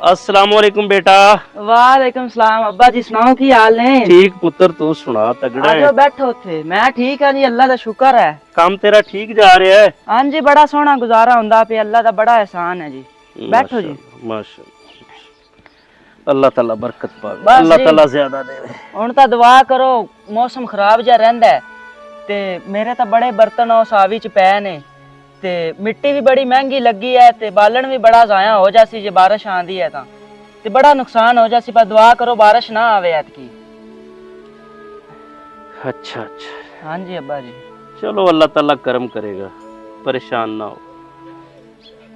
अस्सलाम वालेकुम बेटा। वालेकुम सलाम। अब्बा जी सुनाओ की हाल ने? ठीक पुत्र, तू सुना तगड़ा है? आजो बैठो थे। मैं ठीक हाँ जी, अल्लाह दा शुक्र है। काम तेरा ठीक जा रहा है? हाँ जी, बड़ा सोहना गुजारा हुंदा पे, अल्लाह दा बड़ा एहसान है जी। बैठो जी। माशाअल्लाह माशाअल्लाह। अल्लाह ताला बरकत पावे, बस अल्लाह जी ताला ज्यादा देवे। हुण तां दुआ करो, मौसम खराब जा रहिंदा है ते मेरे तां बड़े बर्तन उस आवी च पए ने ते मिट्टी भी बड़ी महंगी लगी है ते बालन भी बड़ा ज़ाया हो जासी जे बारिश आंदी है तां ते बड़ा नुकसान हो जासी। पर दुआ करो बारिश ना आवे ऐतकी। अच्छा अच्छा, हाँ जी अब्बा जी। चलो अल्लाह ताला करम करेगा, परेशान ना हो।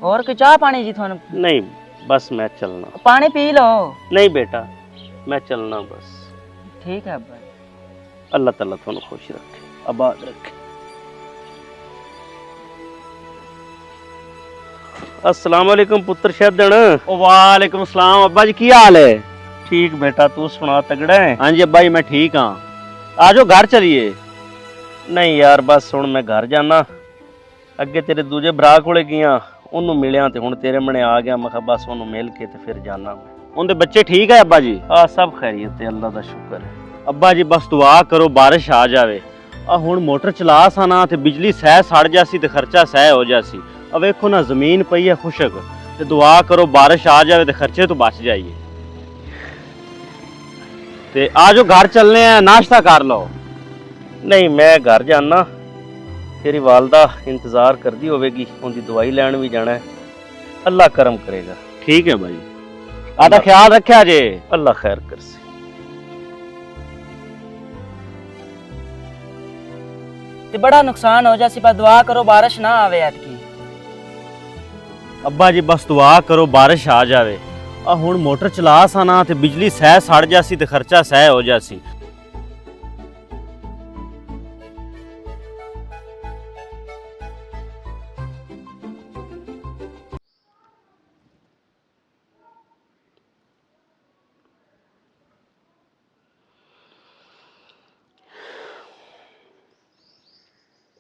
और कोई चाह पानी जी थानू? नहीं, बस मैं चलना। पानी पी लो। नहीं बेटा, मैं चलना बस। ठीक है अब्बा जी। अल्लाह ताला थानू खुश रखे, आबाद रखे। अस्सलाम वालेकुम पुत्र शहदन। वालेकुम सलाम। अब्बा जी की हाल है? ठीक बेटा, तू सुना तगड़ा है? हाँ जी अब्बा जी मैं ठीक हाँ। आजो घर चलिए। नहीं यार, बस हुण मैं घर जाना। अगे तेरे दूजे भरा कोले गया, ओनू मिलिया ते हुण तेरे मने आ गया। मैं बस ओनू मिल के ते फिर जाना मैं। उनके बच्चे ठीक है अब्बा जी? हाँ सब खैरियत है, अल्लाह दा शुक्र है। अब्बा जी बस दुआ करो बारिश आ जावे। आ हुण मोटर चला सा ना ते बिजली सह सड़ जासी ते खर्चा सह हो जासी। अब वेखो ना जमीन पई है खुशक, ते दुआ करो बारिश आ जावे ते खर्चे तो बच जाइए। ते आजो घर चलने हैं, नाश्ता कर लो। नहीं मैं घर जाना, तेरी वालदा इंतजार करती होगी, उनकी दवाई लैन भी जाना है। अल्लाह करम करेगा। ठीक है भाई, आदा ख्याल रखा जे। अल्लाह खैर कर से। ते बड़ा नुकसान हो जासी, पर दुआ करो बारिश ना आवे ऐतकी। अब्बा जी बस दुआ करो बारिश आ जावे। आ हुण मोटर चला सा ना ते बिजली सह सड़ जासी ते खर्चा सह हो जासी।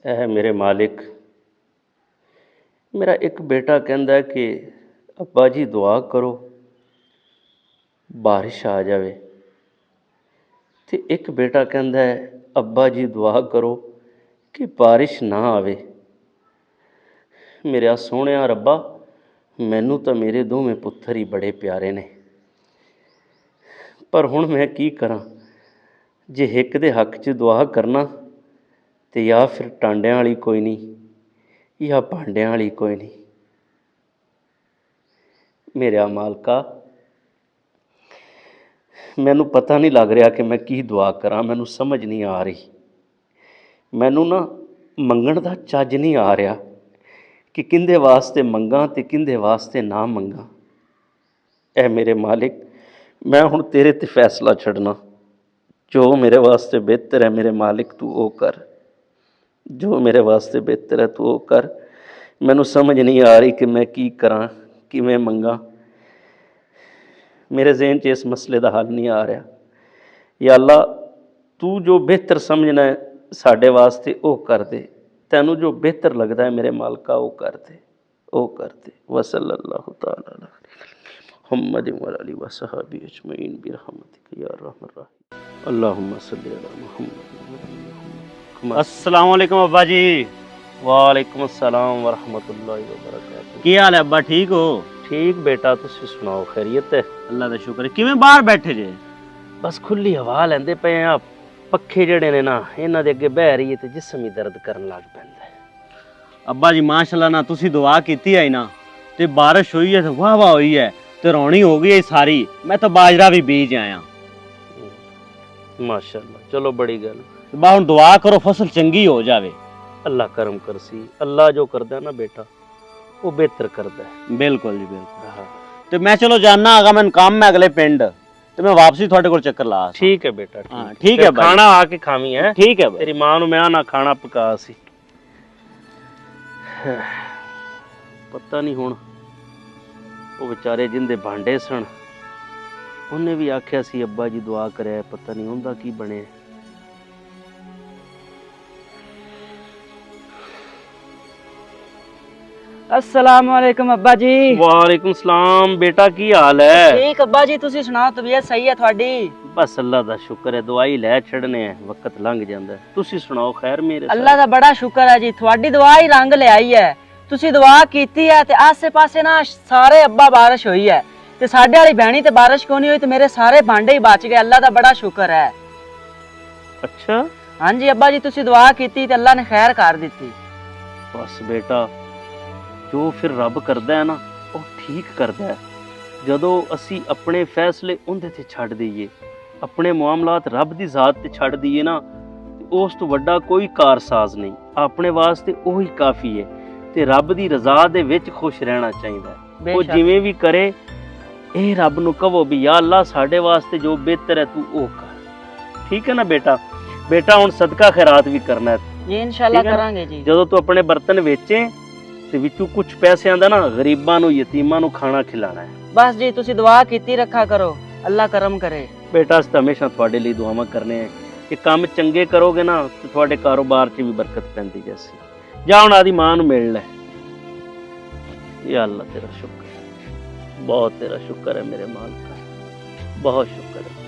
ऐ मेरे मालिक, मेरा एक बेटा कहता कि अब्बा जी दुआ करो बारिश आ जावे, ते एक बेटा कहता है अब्बा जी दुआ करो कि बारिश ना आवे। मेरा सोहणिया रब्बा, मैनू तो मेरे दोवें पुत्तर ही बड़े प्यारे ने, पर हुण मैं की करा? जे एक दे हक च दुआ करना ते या फिर टांडियां वाली कोई नहीं या भांडियां वाली कोई नहीं। मेरा मालका, मैनू पता नहीं लग रहा कि मैं की दुआ करा, मैनू समझ नहीं आ रही। मैनू ना मंगण दा चज नहीं आ रहा कि किंदे वास्ते मंगा ते किंदे वास्ते ना मंगा। ऐ मेरे मालिक, मैं हुण तेरे ते फैसला छड्डना। जो मेरे वास्ते बेहतर है मेरे मालिक तू वो कर, जो मेरे वास्ते बेहतर है तू वो कर। मैनू समझ नहीं आ रही कि मैं की करा, किवें मंगा। मेरे ज़हन च इस मसले का हल नहीं आ रहा। या अल्लाह, तू जो बेहतर समझना है साढ़े वास्ते वो कर दे। तैनू जो बेहतर लगता है मेरे मालका वो कर दे, वो कर दे। वसल्लल्लाहु तआला अला मुहम्मद व अली वसहबी अजमईन बिरहमतिक या अरहमर राहिमीन। अल्लाहुम्मा सल्लि अला मुहम्मद। अस्सलाम वालेकुम अब्बा जी। वालेकुम अस्सलाम व रहमतुल्लाहि व बरकातुहू। की हाल है अब्बा, ठीक हो? ठीक बेटा, तुसी सुनाओ खैरियत है? अल्लाह दा शुक्र है। किवें बाहर बैठे जे? बस खुली हवा लेंदे पे आ। पक्खे जेड़े ने ना, इन्हां दे अगे बह रही है ते जिस्म ही दर्द करन लग पैंदा है। अब्बा जी माशाअल्लाह ना, तुसी दुआ कीती है ना ते बारिश हुई है, वाह वाह हुई है ते रौनी हो गई है सारी। मैं तो बाजरा भी बीज आया। माशाअल्लाह, चलो बड़ी गल। बा हुण दुआ करो फसल चंगी हो जावे। अल्लाह करम करसी। अल्लाह जो करदा है ना बेटा, वो बेहतर करदा है। बिल्कुल जी बिल्कुल। हाँ ते मैं चलो जाना आगा, मैनूं काम है अगले पिंड, ते मैं वापसी थोड़े कोल चक्कर ला। ठीक है बेटा, हाँ ठीक ठीक है है भाई। खाना आके खावी है। ठीक है भाई। तेरी मां नूं मैं ना खाना पका सी। पता नहीं हुण वो बेचारे जिंदे भांडे सन, उन्हें भी आख्या सी अब्बा जी दुआ करे, पता नहीं उनका की बने। अस्सलाम वालेकुम अब्बा जी। ਵਾਲੇਕੁਮ ਸਲਾਮ ਬੇਟਾ, ਕੀ ਹਾਲ ਹੈ? ठीक अब्बा जी, तुसी सुनाओ, तबीयत सही है थोड़ी? ਬਸ ਅੱਲਾ ਦਾ ਸ਼ੁਕਰ ਹੈ, ਦਵਾਈ ਲੈ ਛੱਡਨੇ ਆ, ਵਕਤ ਲੰਘ ਜਾਂਦਾ ਹੈ। ਤੁਸੀਂ ਸੁਣਾਓ, ਖੈਰ ਮੇਰੇ अल्लाह दा बड़ा शुक्र है जी, थोड़ी दुआ ही रंग ले आई है। तुसी दुआ कीती है ते आसे पासे ना सारे अब्बा बारिश हुई है ते साडे वाली बहनी ते बारिश कोनी हुई ते मेरे सारे भांडे ही बच गए। अल्लाह दा बड़ा शुक्र है। ਅੱਛਾ, हाँ जी अब्बा जी, तुसी दुआ कीती ते अल्लाह ने खैर कर दी। ਬਸ ਬੇਟਾ, ਜੋ ਫਿਰ ਰੱਬ ਕਰਦਾ ਹੈ ਨਾ, ਉਹ ਠੀਕ ਕਰਦਾ ਹੈ। ਜਦੋਂ ਅਸੀਂ ਆਪਣੇ ਫੈਸਲੇ ਉਹਦੇ ਤੇ ਛੱਡ ਦਈਏ, ਆਪਣੇ ਮਾਮਲਾਤ ਰੱਬ ਦੀ ਜ਼ਾਤ ਤੇ ਛੱਡ ਦਈਏ ਨਾ, ਤੇ ਉਸ ਤੋਂ ਵੱਡਾ ਕੋਈ ਕਾਰਸਾਜ਼ ਨਹੀਂ। ਆਪਣੇ ਵਾਸਤੇ ਉਹੀ ਕਾਫੀ ਹੈ ਤੇ ਰੱਬ ਦੀ ਰਜ਼ਾ ਦੇ ਵਿੱਚ ਖੁਸ਼ ਰਹਿਣਾ ਚਾਹੀਦਾ ਹੈ। ਉਹ बेशक। ਜਿਵੇਂ ਵੀ ਕਰੇ, ਇਹ ਰੱਬ ਨੂੰ ਕਹੋ ਵੀ ਯਾ ਅੱਲਾ, ਸਾਡੇ ਵਾਸਤੇ ਜੋ ਬਿਹਤਰ ਹੈ ਤੂੰ ਉਹ ਕਰ। ਠੀਕ ਹੈ ਨਾ ਬੇਟਾ? ਬੇਟਾ ਹੁਣ ਸਦਕਾ ਖੈਰਾਤ ਵੀ ਕਰਨਾ ਹੈ। जी इंशाल्लाह ठीक है ना? करांगे जी। ਜਦੋਂ ਤੂੰ ਆਪਣੇ ਬਰਤਨ ਵੇਚੇ ਤੇ ਵਿੱਚੋਂ ਕੁਝ ਪੈਸਿਆਂ ਦਾ ਨਾ ਗਰੀਬਾਂ ਨੂੰ, ਯਤੀਮਾਂ ਨੂੰ ਖਾਣਾ ਖਿਲਾਣਾ ਹੈ। बस जी तुसी दुआ कीती रखा करो, अल्लाह करम करे। ਬੇਟਾ ਅਸੀਂ ਤਾਂ ਹਮੇਸ਼ਾ ਤੁਹਾਡੇ ਲਈ ਦੁਆਵਾਂ ਕਰਨੇ ਆ ਕਿ ਕੰਮ ਚੰਗੇ ਕਰੋਗੇ ਨਾ ਤੇ ਤੁਹਾਡੇ ਕਾਰੋਬਾਰ 'ਚ ਵੀ ਬਰਕਤ ਪੈਂਦੀ ਜੈਸੀ। ਜਾ ਹੁਣ ਆਦੀ ਮਾਂ ਨੂੰ ਮਿਲ ਲੈ। ਯਾ ਅੱਲਾ ਤੇਰਾ ਸ਼ੁਕਰ, ਬਹੁਤ ਤੇਰਾ ਸ਼ੁਕਰ ਹੈ ਮੇਰੇ ਮਾਲਕ, ਬਹੁਤ ਸ਼ੁਕਰ ਹੈ।